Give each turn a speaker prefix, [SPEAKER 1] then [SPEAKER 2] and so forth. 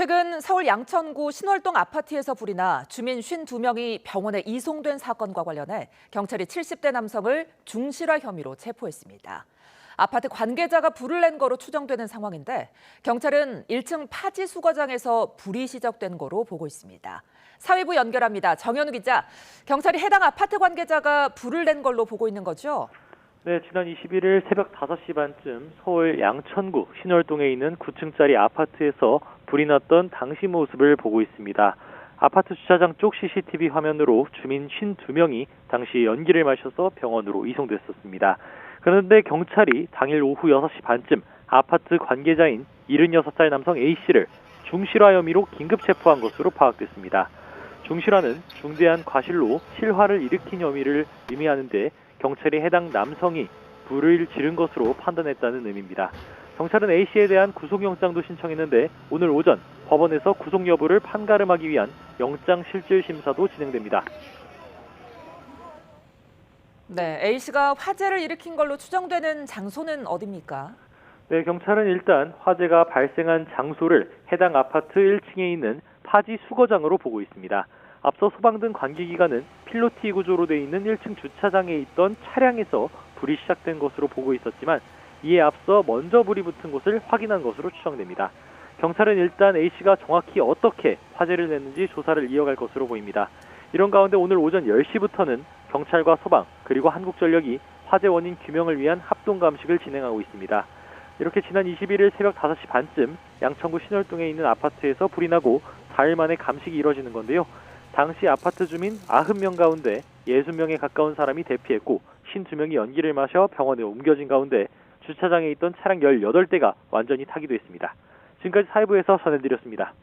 [SPEAKER 1] 최근 서울 양천구 신월동 아파트에서 불이 나 주민 52명이 병원에 이송된 사건과 관련해 경찰이 70대 남성을 중실화 혐의로 체포했습니다. 아파트 관계자가 불을 낸 거로 추정되는 상황인데 경찰은 1층 파지 수거장에서 불이 시작된 거로 보고 있습니다. 사회부 연결합니다. 정현우 기자, 경찰이 해당 아파트 관계자가 불을 낸 걸로 보고 있는 거죠?
[SPEAKER 2] 네, 지난 21일 새벽 5시 반쯤 서울 양천구 신월동에 있는 9층짜리 아파트에서 불이 났던 당시 모습을 보고 있습니다. 아파트 주차장 쪽 CCTV 화면으로 주민 52명이 당시 연기를 마셔서 병원으로 이송됐었습니다. 그런데 경찰이 당일 오후 6시 반쯤 아파트 관계자인 76살 남성 A씨를 중실화 혐의로 긴급 체포한 것으로 파악됐습니다. 중실화는 중대한 과실로 실화를 일으킨 혐의를 의미하는데 경찰이 해당 남성이 불을 지른 것으로 판단했다는 의미입니다. 경찰은 A씨에 대한 구속영장도 신청했는데 오늘 오전 법원에서 구속 여부를 판가름하기 위한 영장실질심사도 진행됩니다.
[SPEAKER 1] 네, A씨가 화재를 일으킨 걸로 추정되는 장소는 어디입니까?
[SPEAKER 2] 네, 경찰은 일단 화재가 발생한 장소를 해당 아파트 1층에 있는 파지 수거장으로 보고 있습니다. 앞서 소방 등 관계기관은 필로티 구조로 돼 있는 1층 주차장에 있던 차량에서 불이 시작된 것으로 보고 있었지만 이에 앞서 먼저 불이 붙은 곳을 확인한 것으로 추정됩니다. 경찰은 일단 A씨가 정확히 어떻게 화재를 냈는지 조사를 이어갈 것으로 보입니다. 이런 가운데 오늘 오전 10시부터는 경찰과 소방 그리고 한국전력이 화재 원인 규명을 위한 합동 감식을 진행하고 있습니다. 이렇게 지난 21일 새벽 5시 반쯤 양천구 신월동에 있는 아파트에서 불이 나고 4일 만에 감식이 이뤄지는 건데요. 당시 아파트 주민 90명 가운데 60명에 가까운 사람이 대피했고 52명이 연기를 마셔 병원에 옮겨진 가운데 주차장에 있던 차량 18대가 완전히 타기도 했습니다. 지금까지 사회부에서 전해드렸습니다.